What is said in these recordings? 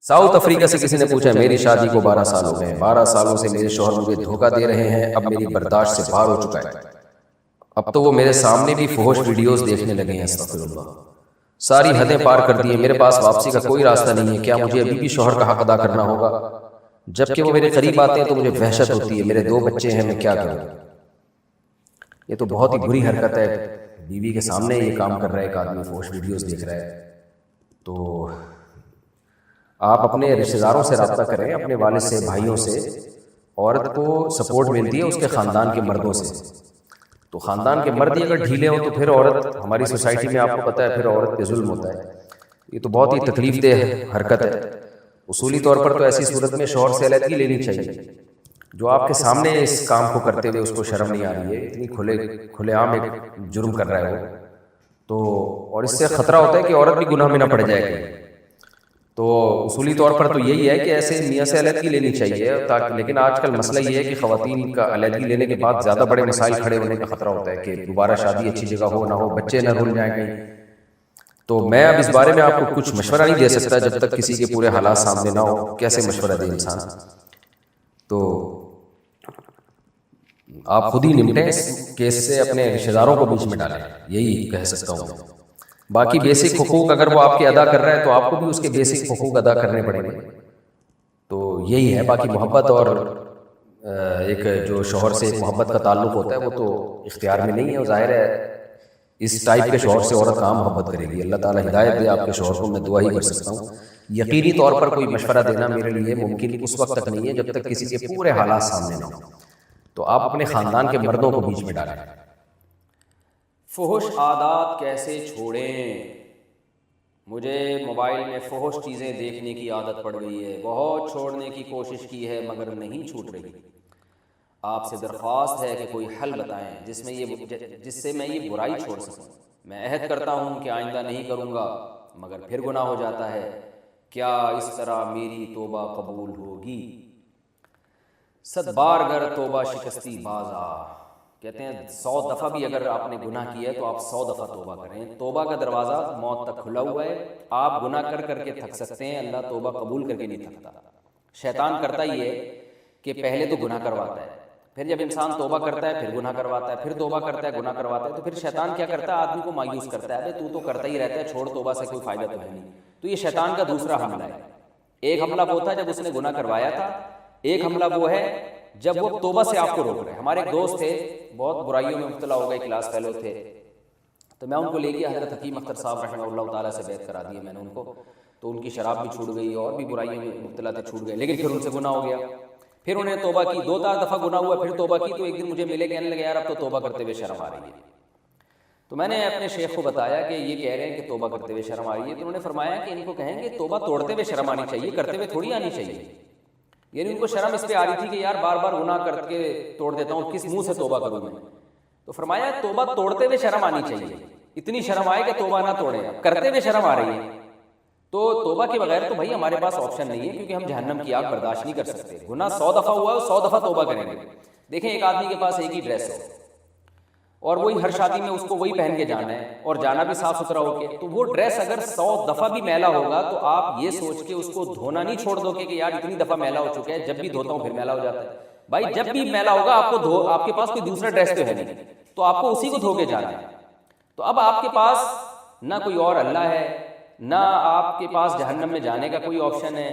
South Africa سے کسی نے پوچھا میری شادی کو 12 سال ہو گئے، 12 سالوں سے میرے شوہر مجھے دھوکہ دے رہے ہیں، اب میری برداشت سے باہر ہو چکا ہے، اب تو وہ میرے سامنے بھی فحش ویڈیوز دیکھنے لگے ہیں، استغفر اللہ، ساری حدیں پار کر دی ہیں، میرے پاس واپسی کا کوئی راستہ نہیں ہے، کیا مجھے ابھی بھی شوہر کا حق ادا کرنا ہوگا؟ جبکہ وہ میرے قریب آتے ہیں تو مجھے وحشت ہوتی ہے، میرے 2 بچے ہیں، میں کیا کروں؟ یہ تو بہت ہی بری حرکت ہے، بیوی کے سامنے یہ کام کر رہا ہے ایک آدمی، فحش ویڈیوز دیکھ رہا ہے۔ تو آپ اپنے رشتہ داروں سے رابطہ کریں، اپنے والد سے، بھائیوں سے۔ عورت کو سپورٹ ملتی ہے اس کے خاندان کے مردوں سے، تو خاندان کے مرد ہی اگر ڈھیلے ہوں تو پھر عورت، ہماری سوسائٹی میں آپ کو پتہ ہے پھر عورت پہ ظلم ہوتا ہے، یہ تو بہت ہی تکلیف دہ حرکت ہے۔ اصولی طور پر تو ایسی صورت میں شوہر سے علیحدگی لینی چاہیے، جو آپ کے سامنے اس کام کو کرتے ہوئے اس کو شرم نہیں آ رہی ہے، اتنی کھلے عام ایک جرم کر رہا ہے وہ تو، اور اس سے خطرہ ہوتا ہے کہ عورت بھی گناہ میں نہ پڑ جائے گی۔ تو اصولی طور پر تو یہی ہے کہ ایسے میاں سے علیحدگی لینی چاہیے، تاکہ، لیکن آج کل مسئلہ یہ ہے کہ خواتین کا علیحدگی لینے کے بعد زیادہ بڑے مسائل کھڑے ہونے کا خطرہ ہوتا ہے کہ دوبارہ شادی اچھی جگہ ہو نہ ہو، بچے نہ رول جائیں کہیں۔ تو میں اب اس بارے میں آپ کو کچھ مشورہ نہیں دے سکتا جب تک کسی کے پورے حالات سامنے نہ ہو، کیسے مشورہ دے انسان؟ تو آپ خود ہی نمٹیں اس کیس سے، اپنے رشتہ داروں کو بیچ میں ڈالیں، یہی کہہ سکتا ہوں۔ باقی بیسک حقوق اگر وہ آپ کے ادا کر رہا ہے تو آپ کو بھی اس کے بیسک حقوق ادا کرنے پڑیں گے، تو یہی ہے۔ باقی محبت اور ایک جو شوہر سے ایک محبت کا تعلق ہوتا ہے وہ تو اختیار میں نہیں ہے، اور ظاہر ہے اس ٹائپ کے شوہر سے عورت کہاں محبت کرے گی۔ اللہ تعالیٰ ہدایت دے آپ کے شوہر کو، میں دعا ہی کر سکتا ہوں۔ یقینی طور پر کوئی مشورہ دینا میرے لیے ممکن اس وقت تک نہیں ہے جب تک کسی کے پورے حالات سامنے نہ ہوں، تو آپ اپنے خاندان کے مردوں کو بیچ میں ڈالیں۔ فحش عادات کیسے چھوڑیں؟ مجھے موبائل میں فحش چیزیں دیکھنے کی عادت پڑ گئی ہے، بہت چھوڑنے کی کوشش کی ہے مگر نہیں چھوٹ رہی۔ آپ سے درخواست ہے کہ کوئی حل بتائیں جس سے میں یہ برائی چھوڑ سکوں۔ میں عہد کرتا ہوں کہ آئندہ نہیں کروں گا مگر پھر گناہ ہو جاتا ہے، کیا اس طرح میری توبہ قبول ہوگی؟ 100 بار گر توبہ شکستی بازا، کہتے ہیں 100 دفعہ بھی اگر آپ نے گناہ کیا ہے تو آپ 100 دفعہ توبہ کریں۔ توبہ کا دروازہ موت تک کھلا ہوا ہے، آپ گناہ کر کر کے تھک سکتے ہیں، اللہ توبہ قبول کر کے نہیں تھکتا۔ شیطان کرتا ہی ہے کہ پہلے تو گناہ کرواتا ہے، پھر جب انسان توبہ کرتا ہے پھر گناہ کرواتا ہے، پھر توبہ کرتا ہے گناہ کرواتا ہے، تو پھر شیطان کیا کرتا ہے؟ آدمی کو مایوس کرتا ہے، تو کرتا ہی رہتا ہے، چھوڑ، توبہ سے کوئی فائدہ تو ہے نہیں۔ تو یہ شیطان کا دوسرا حملہ ہے۔ ایک حملہ وہ تھا جب اس نے گناہ کروایا تھا، ایک حملہ وہ ہے جب وہ توبہ سے آپ کو روک رہے ہیں۔ ہمارے ایک دوست تھے، بہت برائیوں میں مبتلا ہو گئے، کلاس فیلو تھے، تو میں ان کو لے گیا حضرت حکیم اختر صاحب رحمہ اللہ تعالیٰ سے بیعت کرا دی میں نے ان کو، تو ان کی شراب بھی چھوٹ گئی اور بھی برائیوں میں مبتلا تھے، چھوٹ گئے، لیکن پھر ان سے گناہ ہو گیا۔ پھر انہیں توبہ کی، 2-4 دفعہ گناہ ہوا، پھر توبہ کی، تو ایک دن مجھے ملے، کہنے لگے یار اب تو توبہ کرتے ہوئے شرم آ رہی ہے۔ تو میں نے اپنے شیخ کو بتایا کہ یہ کہہ رہے ہیں کہ توبہ کرتے ہوئے شرم آ رہی ہے، تو انہوں نے فرمایا کہ ان کو کہیں گے توبہ توڑتے ہوئے شرم آنی چاہیے، کرتے ہوئے تھوڑی آنی چاہیے۔ یعنی ان کو شرم اس پہ آ رہی تھی کہ یار بار بار گناہ کر کے توڑ دیتا ہوں، کس منہ سے توبہ کروں میں؟ تو فرمایا توبہ توڑتے ہوئے شرم آنی چاہیے، اتنی شرم آئے کہ توبہ نہ توڑیں، کرتے ہوئے شرم آ رہی ہے تو توبہ کے بغیر تو بھائی ہمارے پاس آپشن نہیں ہے، کیونکہ ہم جہنم کی آگ برداشت نہیں کر سکتے۔ گناہ 100 دفعہ ہوا ہے، 100 دفعہ توبہ کریں گے۔ دیکھیں ایک آدمی کے پاس ایک ہی ڈریس ہے اور وہی ہر شادی میں اس کو وہی پہن کے جانا ہے اور جانا بھی صاف ستھرا ہو کے، تو وہ ڈریس اگر 100 دفعہ بھی میلا ہوگا تو آپ یہ سوچ کے اس کو دھونا نہیں چھوڑ دو کہ یار اتنی دفعہ میلا ہو چکا ہے، جب بھی دھوتا ہوں پھر میلا ہو جاتا ہے۔ بھائی جب بھی میلا ہوگا آپ کے پاس کوئی دوسرا ڈریس تو ہے نہیں، تو آپ کو اسی کو دھو کے جانا ہے۔ تو اب آپ کے پاس نہ کوئی اور اللہ ہے، نہ آپ کے پاس جہنم میں جانے کا کوئی آپشن ہے،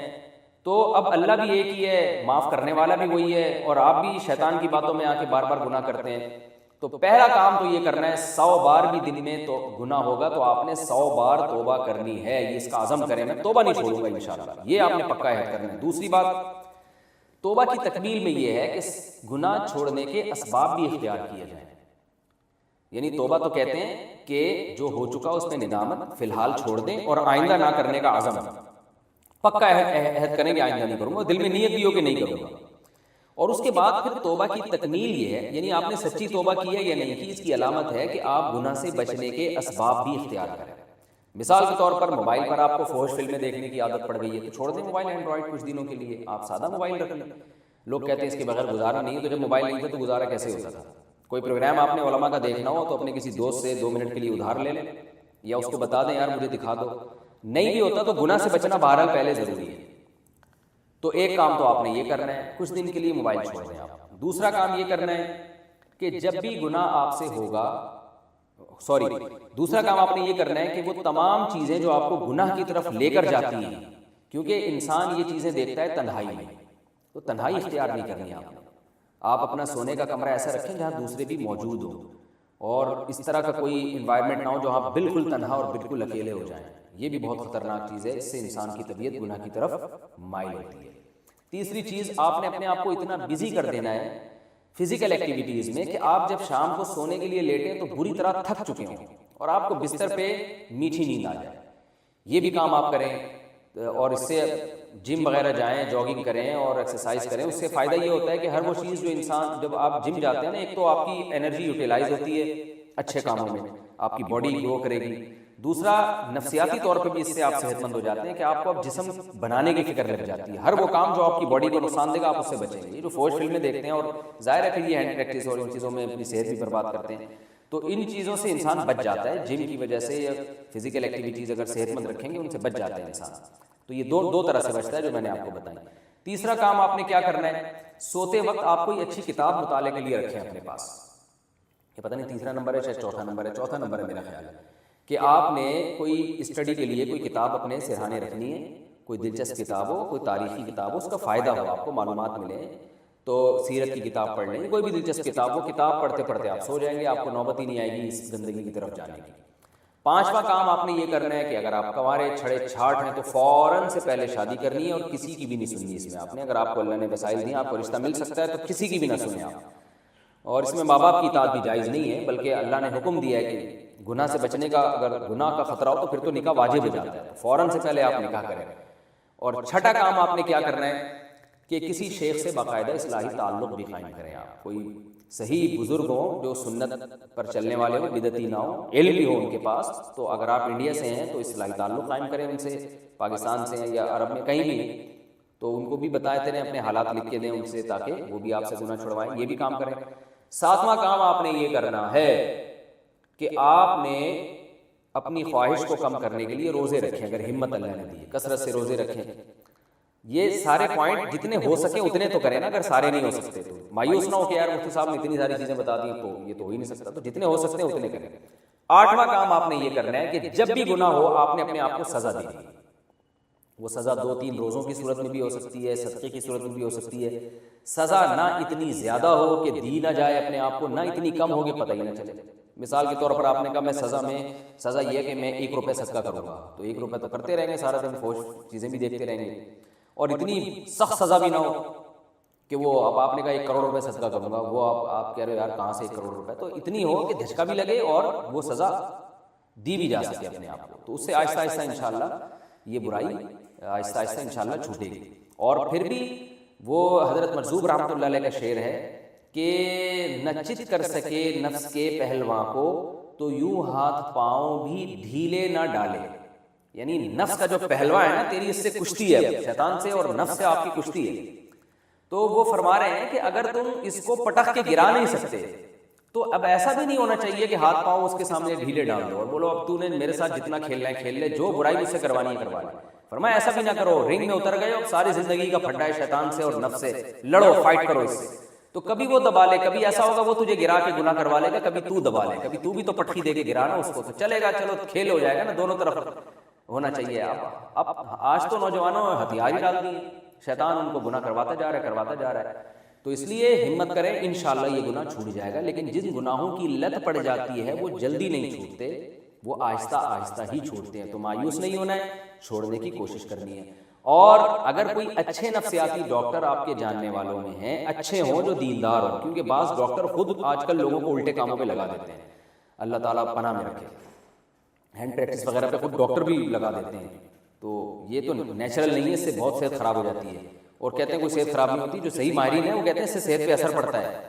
تو اب اللہ بھی ایک ہی ہے، معاف کرنے والا بھی وہی ہے، اور آپ بھی شیطان کی باتوں میں آ کے بار بار گناہ کرتے ہیں۔ تو پہلا کام تو یہ کرنا ہے، 100 بار بھی دن میں تو گناہ ہوگا تو آپ نے 100 بار توبہ کرنی ہے، یہ اس کا عزم کریں، میں توبہ نہیں چھوڑوں گا انشاءاللہ، یہ آپ نے پکا عہد کرنا ہے۔ دوسری بات، توبہ کی تکمیل میں یہ ہے کہ گناہ چھوڑنے کے اسباب بھی اختیار کیے جائیں۔ یعنی توبہ تو کہتے ہیں کہ جو ہو چکا اس میں ندامت، فی الحال چھوڑ دیں اور آئندہ نہ کرنے کا عزم، پکا عہد کریں کہ آئندہ نہیں کروں گا، دل میں نیت بھی ہو کہ نہیں کروں گا۔ اور اس کے بعد پھر توبہ کی تکمیل یہ ہے، یعنی آپ نے سچی توبہ کی ہے یا نہیں کی، اس کی علامت ہے کہ آپ گناہ سے بچنے کے اسباب بھی اختیار کریں۔ مثال کے طور پر موبائل پر آپ کو فحش فلمیں دیکھنے کی عادت پڑ گئی ہے تو چھوڑ دیں موبائل، اینڈرائڈ کچھ دنوں کے لیے آپ سادہ موبائل رکھ لیں۔ لوگ کہتے ہیں اس کے بغیر گزارا نہیں ہے، تو جب موبائل نہیں تھا تو گزارا کیسے ہوتا تھا؟ کوئی پروگرام آپ نے علماء کا دیکھنا ہو تو اپنے کسی دوست سے 2 منٹ کے لیے ادھار لے لیں، یا اس کو بتا دیں یار مجھے دکھا دو۔ نہیں بھی ہوتا تو گناہ سے بچنا بہرحال پہلے ضروری ہے، تو ایک کام تو آپ نے یہ کرنا ہے، کچھ دن کے لیے موبائل چھوڑ دیں آپ۔ دوسرا کام یہ کرنا ہے کہ جب بھی گناہ آپ سے ہوگا، دوسرا کام آپ نے یہ کرنا ہے کہ وہ تمام چیزیں جو آپ کو گناہ کی طرف لے کر جاتی ہیں، کیونکہ انسان یہ چیزیں دیکھتا ہے تنہائی میں، تو تنہائی اختیار نہیں کرنی آپ نے۔ آپ اپنا سونے کا کمرہ ایسا رکھیں جہاں دوسرے بھی موجود ہوں، اور اس طرح کا کوئی انوائرمنٹ نہ ہو جو آپ بالکل تنہا اور بالکل اکیلے ہو جائیں۔ یہ بھی بہت خطرناک چیز ہے، اس سے انسان کی طبیعت گناہ کی طرف مائل ہوتی ہے۔ تیسری چیز، آپ نے اپنے آپ کو اتنا بزی کر دینا ہے فزیکل ایکٹیویٹیز میں کہ آپ جب شام کو سونے کے لیے لیٹیں تو بری طرح تھک چکے ہوں اور آپ کو بستر پہ میٹھی نیند آ جائے۔ یہ بھی کام آپ کریں، اور اس سے جم وغیرہ جائیں، جاگنگ کریں اور ایکسرسائز کریں۔ اس سے فائدہ یہ ہوتا ہے کہ ہر وہ چیز جو انسان، جب آپ جم جاتے ہیں نا، ایک تو آپ کی انرجی یوٹیلائز ہوتی ہے اچھے کاموں میں، آپ کی باڈی گرو کرے گی۔ دوسرا، نفسیاتی طور پہ بھی اس سے آپ صحت مند ہو جاتے ہیں کہ آپ کو اب جسم بنانے کی فکر لگ جاتی ہے۔ ہر وہ کام جو آپ کی باڈی کو نقصان دے گا آپ اس سے بچیں گے۔ یہ جو فوج فلمیں دیکھتے ہیں، اور ظاہر ہے کہ یہ ہینڈ پریکٹس اور ان چیزوں میں اپنی صحت بھی برباد کرتے ہیں، تو ان چیزوں سے انسان بچ جاتا ہے جم کی وجہ سے، یا فزیکل ایکٹیویٹیز اگر صحت مند رکھیں گے ان سے بچ جاتا ہے انسان۔ تو یہ دو طرح سے بچتا ہے جو میں نے آپ کو بتائی۔ تیسرا کام آپ نے کیا کرنا ہے، سوتے وقت آپ کوئی اچھی کتاب مطالعے کے لیے رکھیں اپنے پاس۔ یہ پتہ نہیں تیسرا نمبر ہے شاید چوتھا نمبر ہے، چوتھا نمبر ہے میرا خیال ہے، کہ آپ نے کوئی اسٹڈی کے لیے کوئی کتاب اپنے سرہانے رکھنی ہے، کوئی دلچسپ کتاب ہو، کوئی تاریخی کتاب ہو، اس کا فائدہ ہو، آپ کو معلومات ملے۔ تو سیرت کی کتاب پڑھ لیں، کوئی بھی دلچسپ کتاب ہو، کتاب پڑھتے پڑھتے آپ سو جائیں گے، آپ کو نوبت ہی نہیں آئے گی اس گندگی کی طرف جانے کی۔ پانچواں کام آپ نے یہ کرنا ہے کہ اگر آپ کنوارے چھڑے چھاٹ ہیں تو فوراً سے پہلے شادی کرنی ہے، اور کسی کی بھی نہیں سننی اس میں آپ نے۔ اگر آپ کو اللہ نے وسائل دی، آپ کو رشتہ مل سکتا ہے، تو کسی کی بھی نہ سنیں آپ۔ اور اس میں ماں باپ کی اطاعت بھی جائز نہیں ہے، بلکہ اللہ نے حکم دیا ہے کہ گناہ سے بچنے کا، اگر گناہ کا خطرہ ہو تو پھر تو نکاح واجب ہو جاتا ہے، فوراً سے پہلے آپ نکاح کریں۔ اور چھٹا کام آپ نے کیا کرنا ہے کہ کسی شیخ سے باقاعدہ اصلاحی تعلق بھی قائم کریں آپ۔ کوئی صحیح بزرگ ہوں جو سنت پر چلنے والے ہوں، بدعتی نہ ہوں، علم بھی ہو ان کے پاس۔ تو اگر آپ انڈیا سے ہیں تو اصلاحی تعلق قائم کریں ان سے، پاکستان سے ہیں یا عرب میں کہیں بھی ہیں تو ان کو بھی بتاتے رہیں، اپنے حالات لکھ کے دیں ان سے، تاکہ وہ بھی آپ سے گناہ چھڑوائیں۔ یہ بھی کام کریں۔ ساتواں کام آپ نے یہ کرنا ہے کہ آپ نے اپنی خواہش کو کم کرنے کے لیے روزے رکھیں، اگر ہمت اللہ نے دی، کثرت سے روزے رکھیں۔ یہ سارے پوائنٹ جتنے ہو سکیں اتنے تو کریں نا، اگر سارے نہیں ہو سکتے تو مایوس نہ ہو کہ یار مفتی صاحب نے اتنی ساری چیزیں بتا دی تو یہ تو ہو ہی نہیں سکتا، تو جتنے ہو سکتے ہیں اتنے کریں۔ آٹھواں کام آپ نے یہ کرنا ہے کہ جب بھی گناہ ہو آپ نے اپنے آپ کو سزا دینی ہے۔ وہ سزا 2-3 روزوں کی صورت میں بھی ہو سکتی ہے، صدقے کی صورت میں بھی ہو سکتی ہے۔ سزا نہ اتنی زیادہ ہو کہ دی نہ جائے اپنے آپ کو، نہ اتنی کم ہو کہ پتہ ہی نہ چلے۔ مثال کے طور پر آپ نے کہا میں سزا یہ ہے کہ میں 1 روپے صدقہ کروں گا، تو 1 روپے تو کرتے رہیں گے سارا دن، فوج چیزیں بھی دیکھتے رہیں گے، اور اتنی سخت سزا بھی نہ ہو کہ وہ اب آپ نے کہا 1 کروڑ روپے صدقہ کروں گا، وہ آپ کہہ رہے ہو یار کہاں سے 1 کروڑ روپے، تو اتنی ہو کہ دھچکا بھی لگے اور وہ سزا دی بھی جا سکے اپنے آپ کو۔ تو اس سے آہستہ آہستہ انشاءاللہ یہ برائی آہستہ آہستہ انشاءاللہ چھوٹے گی۔ اور پھر بھی وہ حضرت مرزوق رحمۃ اللہ علیہ کا شعر ہے کہ نہ چت کر سکے نفس کے پہلواں کو، تو یوں ہاتھ پاؤں بھی ڈھیلے نہ ڈالے۔ یعنی نفس کا جو پہلوا ہے نا، تیری اس سے کشتی ہے، شیطان سے اور نفس سے آپ کی کشتی ہے۔ تو وہ فرما رہے ہیں کہ اگر تم اس کو پٹخ کے گرا نہیں سکتے تو اب ایسا بھی نہیں ہونا چاہیے کہ ہاتھ پاؤں اس کے سامنے ڈھیلے ڈال دو اور بولو اب تو نے میرے ساتھ جتنا کھیلنا ہے کھیل لے، جو برائی مجھ سے کروانی ہے کروا لے۔ فرمایا ایسا بھی نہ کرو، رنگ میں اتر گئے، اب ساری زندگی کا پھڈا ہے شیطان سے اور نفس سے، لڑو، فائٹ کرو اس سے۔ تو کبھی وہ دبا لے، کبھی ایسا ہوگا وہ تجھے گرا کے گناہ کروا لے گا، کبھی تو دبا لے، کبھی تو بھی تو پٹخی دے کے گرانا اس کو، تو چلے گا، چلو کھیل ہو جائے گا نا، دونوں طرف ہونا چاہیے۔ اب آج تو نوجوانوں ہتھیار ہی ڈال دیے، شیطان ان کو گناہ کرواتا جا رہا ہے۔ تو اس لیے ہمت کریں، انشاءاللہ یہ گناہ چھوٹ جائے گا۔ لیکن جن گناہوں کی لت پڑ جاتی ہے وہ جلدی نہیں چھوٹتے، وہ آہستہ آہستہ ہی چھوٹتے ہیں۔ تو مایوس نہیں ہونا ہے، چھوڑنے کی کوشش کرنی ہے۔ اور اگر کوئی اچھے نفسیاتی ڈاکٹر آپ کے جاننے والوں میں ہیں، اچھے ہوں جو دیندار ہوں، کیونکہ بعض ڈاکٹر خود آج کل لوگوں کو الٹے کاموں پہ لگا دیتے ہیں، اللہ تعالیٰ پناہ میں رکھے، ہینڈ پریکٹس وغیرہ پہ خود ڈاکٹر بھی لگا دیتے ہیں۔ تو یہ تو نیچرل نہیں ہے، اس سے بہت صحت خراب ہو جاتی ہے۔ اور کہتے ہیں کوئی صحت خراب نہیں ہوتی، جو صحیح ماہرین ہیں وہ کہتے ہیں اس سے صحت پہ اثر پڑتا ہے،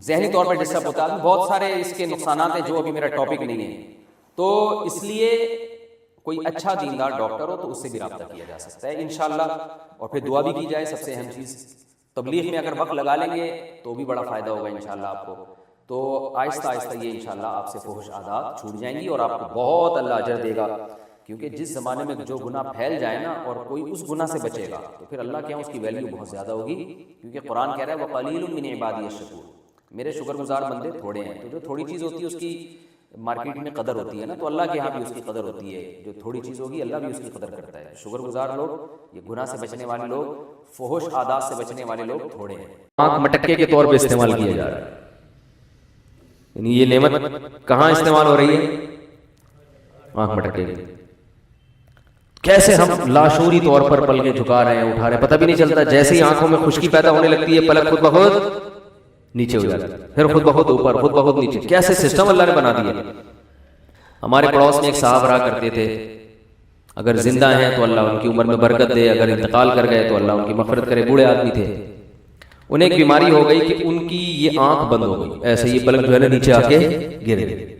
ذہنی طور پر ڈسٹرب ہوتا ہے، بہت سارے اس کے نقصانات ہیں جو ابھی میرا ٹاپک نہیں ہے۔ تو اس لیے کوئی اچھا دیندار ڈاکٹر ہو تو اس سے بھی رابطہ کیا جا سکتا ہے انشاءاللہ، اور پھر دعا بھی کی جائے۔ سب سے اہم چیز تبلیغ میں اگر وقت لگا لیں گے تو بھی بڑا فائدہ ہوگا انشاءاللہ آپ کو۔ تو آہستہ آہستہ یہ انشاءاللہ آپ سے فحش عادات چھوٹ جائیں گی اور آپ کو بہت اللہ اجر دے گا کیونکہ جس زمانے میں جو گناہ پھیل جائے نا اور کوئی اس گناہ سے بچے گا تو پھر اللہ کے یہاں اس کی ویلیو بہت زیادہ ہوگی، کیونکہ قرآن کہہ رہا ہے وَقَلِيلٌ مِّنْ عِبَادِيَ الشَّكُورُ، میرے شکر گزار بندے تھوڑے ہیں۔ تو جو تھوڑی چیز ہوتی ہے اس کی مارکیٹ میں قدر ہوتی ہے نا، تو اللہ کے یہاں بھی اس کی قدر ہوتی ہے، جو تھوڑی چیز ہوگی اللہ بھی اس کی قدر کرتا ہے۔ شکر گزار لوگ، یہ گناہ سے بچنے والے لوگ، فحش عادات سے بچنے والے لوگ تھوڑے ہیں۔ آنکھ مٹکے کے طور پہ استعمال کیا جا رہا ہے، یعنی یہ نعمت کہاں استعمال ہو رہی ہے؟ آنکھ مٹکے کی۔ کیسے ہم لاشعوری طور پر پلکیں جھکا رہے ہیں، اٹھا رہے ہیں، پتہ بھی نہیں چلتا، جیسے ہی آنکھوں میں خشکی پیدا ہونے لگتی ہے پلک خود بخود نیچے ہو جاتا ہے، پھر خود بخود اوپر، خود بخود نیچے۔ کیسے سسٹم اللہ نے بنا دیا۔ ہمارے پڑوس میں ایک صاحب رہا کرتے تھے، اگر زندہ ہیں تو اللہ ان کی عمر میں برکت دے، اگر انتقال کر گئے تو اللہ ان کی مغفرت کرے۔ بوڑھے آدمی تھے، انہیں ایک بیماری ہو گئی کہ ان کی یہ آنکھ بند ہو گئی، ایسے یہ پلک جو ہے نا نیچے آ کے گر گئی۔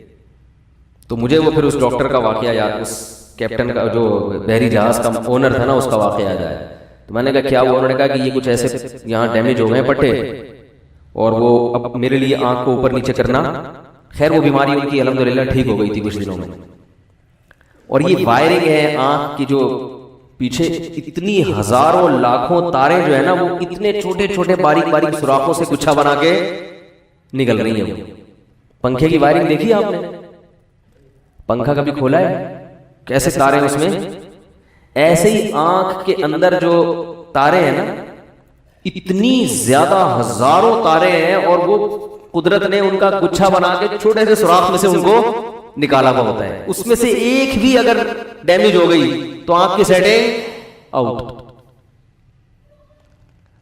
تو مجھے وہ پھر اس ڈاکٹر کا واقعہ یاد، اس کیپٹن کا جو بحری جہاز کا اونر تھا نا، اس کا واقعہ یاد آیا۔ تو میں نے کہا کیا ہوا؟ انہوں نے کہا کہ یہ کچھ ایسے یہاں ڈیمیج ہو گئے پٹھے، اور وہ اب میرے لیے آنکھ کو اوپر نیچے کرنا، خیر وہ بیماری ان کی الحمدللہ ٹھیک ہو گئی تھی کچھ دنوں میں۔ اور یہ وائرنگ ہے آنکھ کی، جو پیچھے اتنی ہزاروں لاکھوں تاریں جو ہے نا، وہ اتنے چھوٹے چھوٹے باریک باریک سوراخوں سے گچھا بنا کے نکل رہی ہیں۔ پنکھے کی وائرنگ دیکھی آپ نے؟ پنکھا کبھی کھولا ہے؟ کیسے تاریں اس میں؟ ایسے ہی آنکھ کے اندر جو تاریں ہیں نا، اتنی زیادہ ہزاروں تاریں ہیں، اور وہ قدرت نے ان کا گچھا بنا کے چھوٹے سے سوراخ میں سے ان کو نکالا ہوا ہوتا ہے۔ اس میں سے ایک بھی اگر ڈیمیج ہو گئی تو آنکھ کی سیٹنگ آؤٹ۔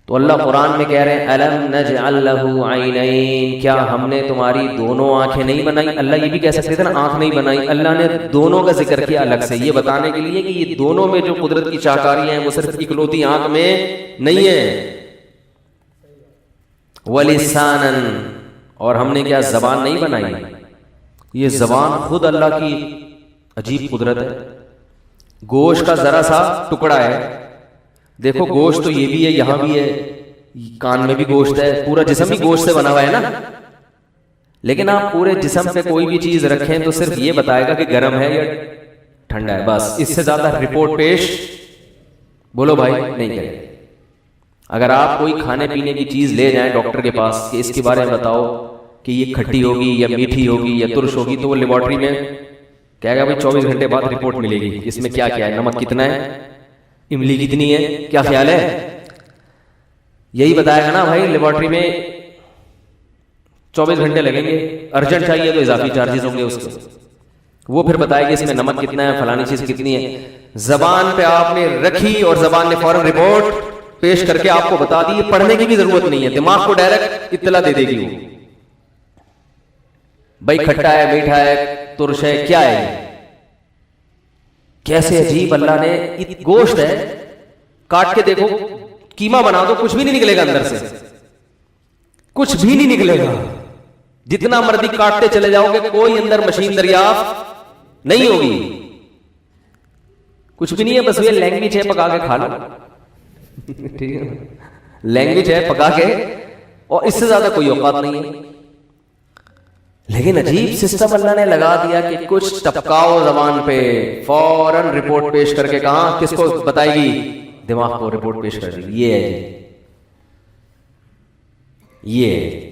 تو اللہ قرآن میں کہہ رہے ہیں الم نجعل لہ عینین، کیا ہم نے تمہاری دونوں آنکھیں نہیں بنائی؟ اللہ یہ بھی کہہ سکتے تھے نا آنکھ نہیں بنائی، اللہ نے دونوں کا ذکر کیا الگ سے، یہ بتانے کے لیے کہ یہ دونوں میں جو قدرت کی شاہکاریاں ہیں وہ صرف اکلوتی آنکھ میں نہیں ہے۔ وَلِسَانًا، اور ہم نے کیا زبان نہیں بنائی؟ یہ زبان خود اللہ کی عجیب قدرت ہے۔ گوشت کا ذرا سا ٹکڑا ہے، دیکھو گوشت تو یہ بھی ہے، یہاں بھی ہے، کان میں بھی گوشت ہے، پورا جسم بھی گوشت سے بنا ہوا ہے نا، لیکن آپ پورے جسم پہ کوئی بھی چیز رکھیں تو صرف یہ بتائے گا کہ گرم ہے یا ٹھنڈا ہے، بس اس سے زیادہ رپورٹ پیش بولو بھائی نہیں کرے۔ اگر آپ کوئی کھانے پینے کی چیز لے جائیں ڈاکٹر کے پاس کہ اس کے بارے میں بتاؤ کہ یہ کھٹی ہوگی یا میٹھی ہوگی یا ترش ہوگی، تو وہ لیبارٹری میں کہے گا بھائی 24 گھنٹے بعد رپورٹ ملے گی، اس میں کیا کیا ہے، نمک کتنا ہے، املی کتنی ہے، کیا خیال ہے، یہی بتائے گا نا بھائی۔ لیبارٹری میں 24 گھنٹے لگیں گے، ارجنٹ چاہیے تو اضافی چارجز ہوں گے اس کے، وہ پھر بتائے گا اس میں نمک کتنا ہے، فلانی چیز کتنی ہے۔ زبان پہ آپ نے رکھی اور زبان نے فوراً رپورٹ پیش کر کے آپ کو بتا دی، پڑھنے کی بھی ضرورت نہیں ہے، دماغ کو ڈائریکٹ اطلاع دے دے گی وہ، بھائی کھٹا ہے، میٹھا ہے، ترش ہے، کیا ہے یہ۔ کیسے عجیب اللہ نے، گوشت ہے، کاٹ کے دیکھو، قیمہ بنا دو، کچھ بھی نہیں نکلے گا اندر سے، کچھ بھی نہیں نکلے گا، جتنا مرضی کاٹتے چلے جاؤ گے کوئی اندر مشین دریافت نہیں ہوگی، کچھ بھی نہیں ہے، بس یہ لینگویج ہے، پکا کے کھا لو، ٹھیک ہے، لینگویج ہے پکا کے، اور اس سے زیادہ کوئی اوقات نہیں ہے۔ لیکن عجیب سسٹم اللہ نے لگا دیا کہ کچھ ٹپکاؤ زبان پہ، فوراً رپورٹ پیش کر کے، کہاں کس کو بتائے گی، دماغ کو رپورٹ پیش کر دی، یہ ہے جی، یہ ہے۔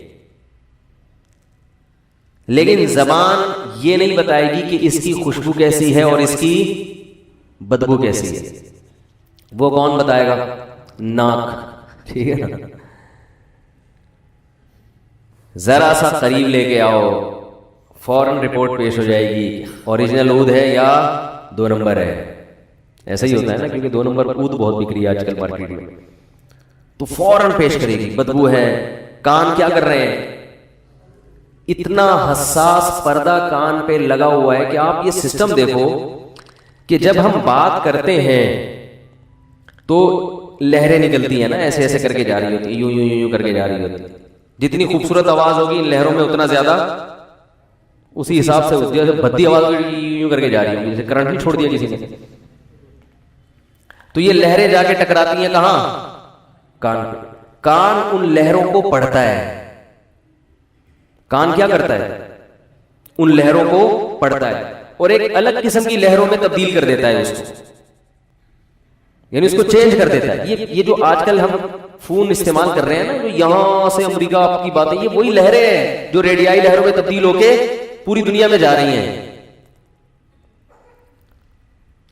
لیکن زبان یہ نہیں بتائے گی کہ اس کی خوشبو کیسی ہے اور اس کی بدبو کیسی ہے، وہ کون بتائے گا؟ ناک، ٹھیک ہے نا۔ ذرا سا قریب لے کے آؤ، فوراً رپورٹ پیش ہو جائے گی، اوریجنل عود ہے یا 2 نمبر ہے، ایسا ہی ہوتا ہے نا، کیونکہ 2 نمبر عود بہت بک رہی ہے آج کل مارکیٹ میں، تو فوراً پیش کرے گی، بدبو ہے۔ کان کیا کر رہے ہیں؟ اتنا حساس پردہ کان پہ لگا ہوا ہے کہ آپ یہ سسٹم دیکھو کہ جب ہم بات کرتے ہیں تو لہریں نکلتی ہیں نا، ایسے ایسے کر کے جا رہی ہوتی، یوں یوں یوں کر کے جا رہی ہوتی، جتنی خوبصورت آواز ہوگی ان لہروں میں اتنا زیادہ اسی حساب سے ہوتی ہے، بھدی آواز یوں کر کے جا رہی ہوگی، جیسے کرنٹ نہیں چھوڑ دیا کسی نے، تو یہ لہریں جا کے ٹکراتی ہیں کہاں؟ کان پہ۔ کان ان لہروں کو پڑھتا ہے، کان کیا کرتا ہے؟ ان لہروں کو پڑھتا ہے۔ اور ایک الگ قسم کی لہروں میں تبدیل کر دیتا ہے اس کو، یعنی اس کو چینج کر دیتا ہے. یہ جو آج کل ہم فون استعمال کر رہے ہیں نا، جو یہاں سے امریکہ آپ کی باتیں، یہ وہی لہریں ہیں جو ریڈیائی لہروں میں تبدیل ہو کے پوری دنیا میں جا رہی ہیں.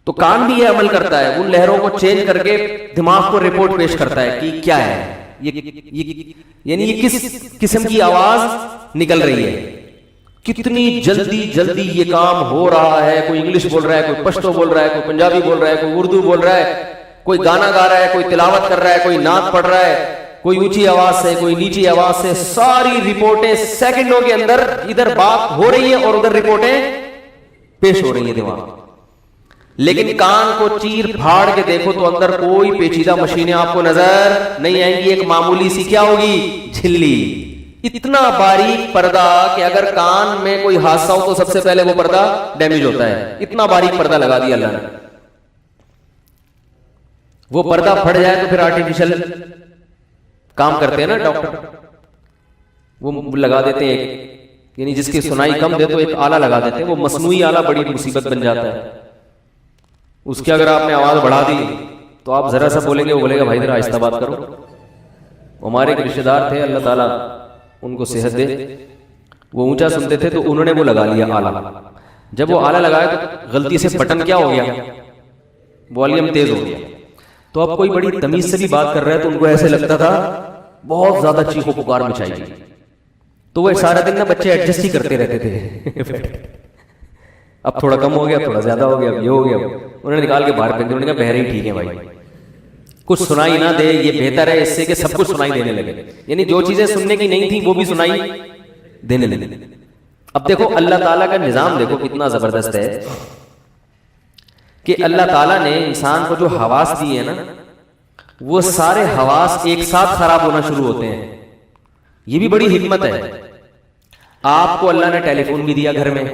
تو کان بھی یہ عمل کرتا ہے، ان لہروں کو چینج کر کے دماغ کو رپورٹ پیش کرتا ہے کہ کیا ہے یعنی یہ کس قسم کی آواز نکل رہی ہے، کتنی جلدی یہ کام ہو رہا ہے. کوئی انگلش بول رہا ہے، کوئی پشتو بول رہا ہے، کوئی پنجابی بول رہا ہے، کوئی اردو بول رہا ہے، کوئی گانا گا رہا ہے، کوئی تلاوت کر رہا ہے، کوئی نعت پڑھ رہا ہے، کوئی اونچی آواز سے، کوئی نیچی آواز سے. ساری رپورٹیں سیکنڈوں کے اندر ادھر بات ہو رہی ہے اور ادھر رپورٹیں پیش ہو رہی ہیں دماغ. لیکن کان کو چیر پھاڑ کے دیکھو تو اندر کوئی پیچیدہ مشینیں آپ کو نظر نہیں آئیں گی. ایک معمولی سی کیا ہوگی، جھلی. اتنا باریک پردہ کہ اگر کان میں کوئی حادثہ ہو تو سب سے پہلے وہ پردہ ڈیمیج ہوتا ہے. اتنا باریک پردہ لگا دیا اللہ نے. وہ پردہ پھٹ جائے تو پھر آرٹیفیشل کام کرتے ہیں نا ڈاکٹر، وہ لگا دیتے ہیں ایک، یعنی جس کی سنائی کم دے تو ایک آلہ لگا دیتے ہیں. وہ مصنوعی آلہ بڑی مصیبت بن جاتا ہے. اس کی اگر آپ نے آواز بڑھا دی تو آپ ذرا سا بولیں گے، وہ بولے گا بھائی ذرا آہستہ بات کرو. ہمارے ایک رشتہ دار تھے، اللہ تعالیٰ ان کو صحت دے، وہ اونچا سنتے تھے تو انہوں نے وہ لگا لیا آلہ. جب وہ آلہ لگایا تو غلطی سے بٹن کیا ہو گیا، والیوم تیز ہو گیا. تو اب کوئی بڑی تمیز سے بھی بات کر رہا ہے تو ان کو ایسے لگتا تھا بہت زیادہ چیخ و پکار مچائی گئی. تو وہ سارا دن نا بچے ایڈجسٹ ہی کرتے رہتے تھے. اب تھوڑا کم ہو گیا، تھوڑا زیادہ ہو گیا، یہ ہو گیا. انہوں نے نکال کے باہر پھینک دیا. انہوں نے کہا بہرے ہی ٹھیک ہے بھائی، کچھ سنائی نہ دے یہ بہتر ہے اس سے کہ سب کچھ سنائی دینے لگے. یعنی جو چیزیں سننے کی نہیں تھیں وہ بھی سنائی دینے لگے. اب دیکھو اللہ تعالیٰ کا نظام دیکھو کتنا زبردست ہے کہ اللہ تعالیٰ نے انسان کو جو حواس دی ہے نا، وہ سارے حواس ایک ساتھ خراب ہونا شروع ہوتے ہیں. یہ بھی بڑی حکمت ہے. آپ کو اللہ نے ٹیلی فون بھی دیا گھر میں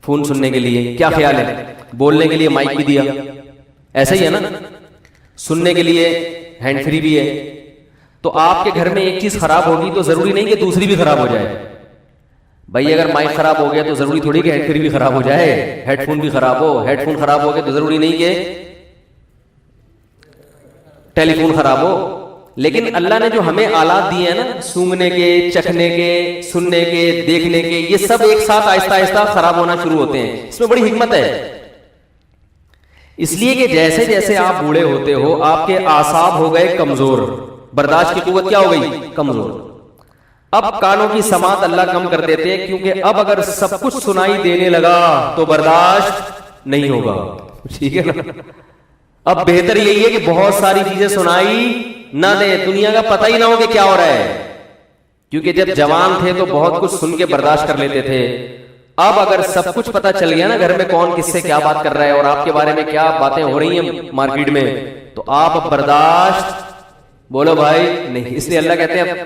فون سننے کے لیے، کیا خیال ہے؟ بولنے کے لیے مائک بھی دیا، ایسا ہی ہے نا. سننے کے لیے ہینڈ فری بھی ہے. تو آپ کے گھر میں ایک چیز خراب ہوگی تو ضروری نہیں کہ دوسری بھی خراب ہو جائے. بھائی اگر مائک خراب ہو گیا تو ضروری تھوڑی کہ ہینڈ فری بھی خراب ہو جائے، ہیڈ فون بھی خراب ہو. ہیڈ فون خراب ہو گیا تو ضروری نہیں کہ ٹیلی فون خراب ہو. لیکن اللہ نے جو ہمیں آلات دیے ہیں نا، سونگنے کے، چکھنے کے، سننے کے، دیکھنے کے، یہ سب ایک ساتھ آہستہ آہستہ خراب ہونا شروع ہوتے ہیں. اس میں بڑی حکمت ہے. اس لیے کہ جیسے جیسے آپ بوڑھے ہوتے ہو آپ کے اعصاب ہو گئے کمزور، برداشت کی قوت کیا ہو گئی، کمزور. اب کانوں کی سماعت اللہ کم کر دیتے ہیں، کیونکہ اب اگر سب کچھ سنائی دینے لگا تو برداشت نہیں ہوگا. ٹھیک ہے نا. اب بہتر یہی ہے کہ بہت ساری چیزیں سنائی نہ دے، دنیا کا پتہ ہی نہ ہو کہ کیا ہو رہا ہے. کیونکہ جب جوان تھے تو بہت کچھ سن کے برداشت کر لیتے تھے. اب اگر سب کچھ پتہ چل گیا نا گھر میں کون کس سے کیا بات کر رہا ہے اور آپ کے بارے میں کیا باتیں ہو رہی ہیں مارکیٹ میں، تو آپ اب برداشت بولو بھائی نہیں. اس لیے اللہ کہتے ہیں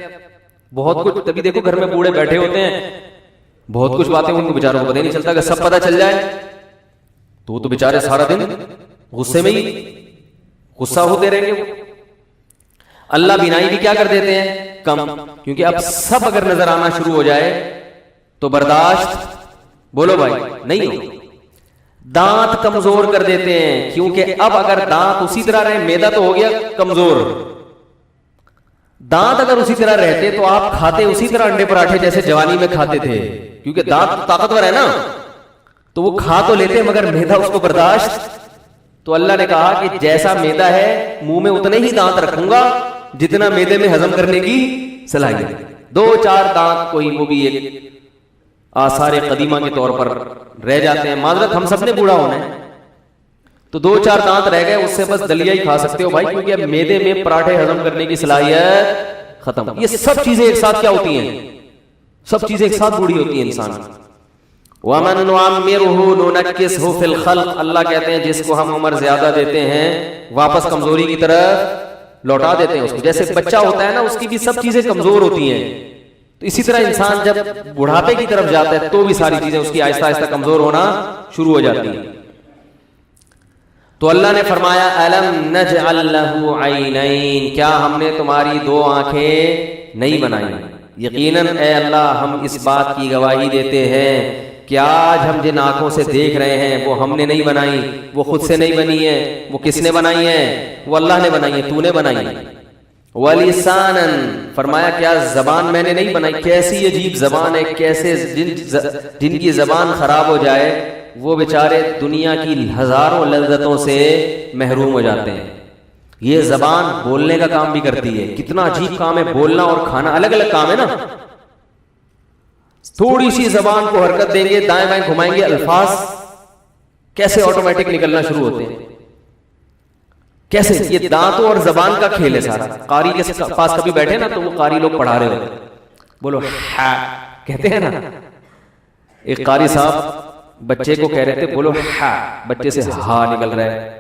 بہت کچھ، تبھی دیکھو گھر میں بوڑھے بیٹھے ہوتے ہیں، بہت کچھ باتیں ان کو بیچاروں کو پتہ نہیں چلتا. اگر سب پتہ چل جائے تو وہ تو بیچارے سارا دن غصے میں ہی غصہ ہوتے رہیں گے. اللہ بینائی بھی کیا کر دیتے ہیں، کم. کیونکہ اب سب اگر نظر آنا شروع ہو جائے تو برداشت بولو بھائی نہیں ہو. دانت کمزور کر دیتے ہیں، کیونکہ اب اگر دانت اسی طرح رہے، میدا تو ہو گیا کمزور، دانت اگر اسی طرح رہتے تو آپ کھاتے اسی طرح انڈے پراٹھے جیسے جوانی میں کھاتے تھے. کیونکہ دانت طاقتور ہے نا، تو وہ کھا تو لیتے مگر میدا اس کو برداشت. تو اللہ نے کہا کہ جیسا میدا ہے منہ میں اتنے ہی دانت رکھوں گا جتنا میدے میں ہضم کرنے کی صلاحیت. 2-4 دانت کوئی وہ بھی ایک آثار قدیمہ کے طور پر رہ جاتے ہیں. معذرت ہم سب نے بوڑھا ہونا ہے تو 2-4 دانت رہ گئے، اس سے بس دلیا ہی کھا سکتے ہو بھائی، کیونکہ اب میدے میں پراٹھے ہضم کرنے کی صلاحیت ختم. یہ سب چیزیں ایک ساتھ کیا ہوتی ہیں، سب چیزیں ایک ساتھ بوڑھی ہوتی ہیں انسان. وَمَن نُعَمِّرْهُ نُنَكِّسْهُ فِي الْخَلْقِ، اللہ کہتے ہیں جس کو ہم عمر زیادہ دیتے ہیں واپس کمزوری کی طرف لوٹا دیتے ہیں اس کو. جیسے بچہ ہوتا ہے نا، اس کی بھی سب چیزیں کمزور ہوتی ہیں. تو اسی طرح انسان جب بڑھاپے کی طرف جاتا ہے تو بھی ساری چیزیں اس کی آہستہ آہستہ کمزور ہونا شروع ہو جاتی ہیں. تو اللہ نے فرمایا أَلَمْ نَجْعَلْ لَهُ عَيْنَيْنِ، کیا ہم نے تمہاری 2 آنکھیں نہیں بنائی؟ یقیناً اے اللہ ہم اس بات کی گواہی دیتے ہیں کہ آج ہم جن آنکھوں سے دیکھ رہے ہیں وہ ہم نے نہیں بنائی، وہ خود سے نہیں بنی ہے، وہ کس نے بنائی ہیں؟ وہ اللہ نے بنائی ہے، تو نے بنائی ہے۔ وَلِسَانًا، فرمایا کیا زبان میں نے نہیں بنائی؟ کیسی عجیب زبان ہے، کیسے جن کی زبان خراب ہو جائے وہ بیچارے دنیا کی ہزاروں لذتوں سے محروم ہو جاتے ہیں۔ یہ زبان بولنے کا کام بھی کرتی ہے، کتنا عجیب کام ہے، بولنا اور کھانا الگ الگ کام ہے نا۔ تھوڑی سی زبان کو حرکت دیں گے، دائیں بائیں گھمائیں گے، الفاظ کیسے آٹومیٹک نکلنا شروع ہوتے ہیں، کیسے۔ یہ دانتوں اور زبان کا کھیل ہے سارا۔ قاری کے پاس کبھی بیٹھے نا تو وہ قاری لوگ پڑھا رہے ہوتے ہیں، بولو ہا کہتے ہیں نا، ایک قاری صاحب بچے کو کہہ رہے تھے بولو ہا، بچے سے ہا نکل رہا ہے،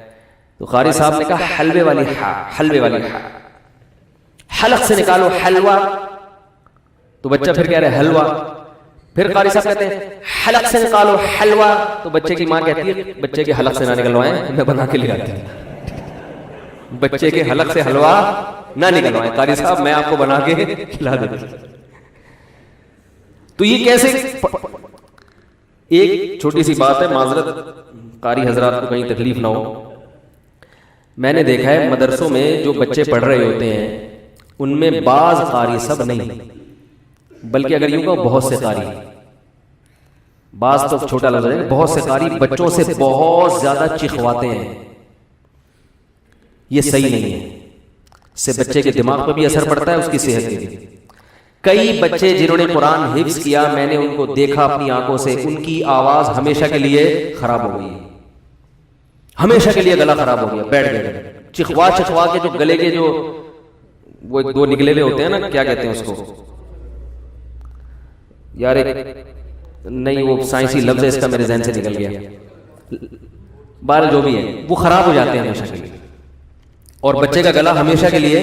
تو قاری صاحب نے کہا حلوے والی ہا، حلوے والی ہا، حلق سے نکالو حلوہ، تو بچہ پھر کہہ رہا ہے حلوہ، پھر قاری صاحب کہتے ہیں حلق سے نکالو حلوہ، تو بچے کی ماں کہتی ہے بچے کے حلق سے نہ نکلوائیں، میں بنا کے لے آتی ہوں، بچے کے حلق سے حلوہ نہ نکلوائیں، قاری صاحب میں آپ کو بنا کے کھلا دیتی ہوں۔ تو یہ کیسے، ایک چھوٹی سی بات ہے، معذرت قاری حضرات کو کہیں تکلیف نہ ہو، میں نے دیکھا ہے مدرسوں میں جو بچے پڑھ رہے ہوتے ہیں ان میں بعض قاری، سب نہیں بلکہ اگر یوں کہو بہت سے قاری، بعض تو چھوٹا لفظ ہے، بہت سے قاری بچوں سے بہت زیادہ چکھواتے ہیں۔ یہ صحیح نہیں ہے، اس سے بچے کے دماغ پہ بھی اثر پڑتا ہے، اس کی صحت پہ بھی۔ کئی بچے جنہوں نے قرآن حفظ کیا، میں نے ان کو دیکھا اپنی آنکھوں سے، ان کی آواز ہمیشہ کے لیے خراب ہو گئی، ہمیشہ کے لیے گلا خراب ہو گیا، بیٹھ گئے، چکھوا چکھوا کے جو گلے کے جو وہ دو نکلے ہوئے ہوتے ہیں نا، کیا کہتے ہیں اس کو یار، نہیں وہ سائنسی لفظ ہے اس کا میرے ذہن سے نکل گیا، بال جو بھی ہے وہ خراب ہو جاتے ہیں ہمیشہ کے لیے، اور بچے کا گلا ہمیشہ کے لیے،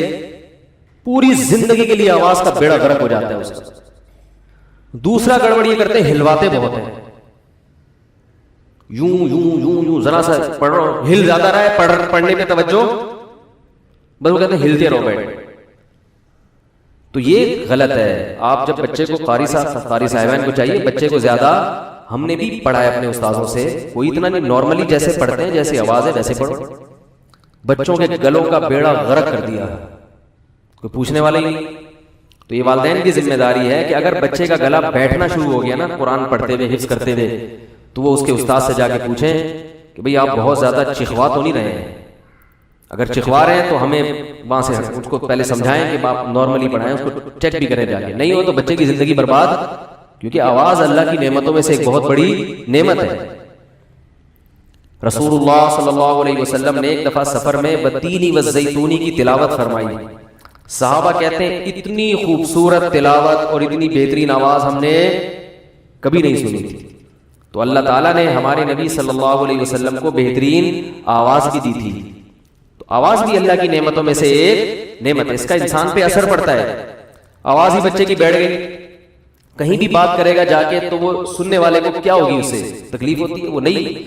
پوری زندگی کے لیے آواز کا بیڑا غرق ہو جاتا ہے اس کا۔ دوسرا گڑبڑ یہ کرتے ہیں، ہلواتے بہت ہیں، یوں یوں یوں یوں، ذرا سا پڑھ رہا ہوں ہل زیادہ رہا ہے، پڑھنے پہ توجہ، بس وہ کہتے ہیں ہلتے رہو بیٹھ۔ تو یہ غلط ہے۔ آپ جب بچے کو قاری صاحبان کو چاہیے بچے کو زیادہ، ہم نے بھی پڑھا ہے اپنے استاذوں سے، کوئی اتنا نہیں، نارملی جیسے پڑھتے ہیں جیسے آواز ہے ویسے پڑھو۔ بچوں کے گلوں کا بیڑا غرق کر دیا، کوئی پوچھنے والا ہی نہیں۔ تو یہ والدین کی ذمہ داری ہے کہ اگر بچے کا گلا بیٹھنا شروع ہو گیا نا قرآن پڑھتے ہوئے، حفظ کرتے ہوئے، تو وہ اس کے استاد سے جا کے پوچھیں کہ بھئی آپ بہت زیادہ چکھوا تو نہیں رہے ہیں؟ اگر چکھوا رہے ہیں تو ہمیں وہاں سے اس کو پہلے سمجھائیں کہ آپ نارملی پڑھائیں، اس کو چیک بھی کریں جا کے، نہیں ہو تو بچے کی زندگی برباد، کیونکہ آواز اللہ کی نعمتوں میں سے ایک بہت بڑی نعمت ہے۔ رسول اللہ صلی اللہ علیہ وسلم نے ایک دفعہ سفر میں والتین والزیتون کی تلاوت فرمائی، صحابہ کہتے ہیں اتنی خوبصورت تلاوت اور اتنی بہترین آواز ہم نے کبھی نہیں سنی تھی۔ تو اللہ تعالیٰ نے ہمارے نبی صلی اللہ علیہ وسلم کو بہترین آواز بھی دی تھی، تو آواز بھی اللہ کی نعمتوں میں سے ایک نعمت ہے، اس کا انسان پہ اثر پڑتا ہے۔ آواز ہی بچے کی بیٹھ گئی، کہیں بھی بات کرے گا جا کے تو وہ سننے والے کو کیا ہوگی، اس سے تکلیف ہوتی ہے، وہ نہیں۔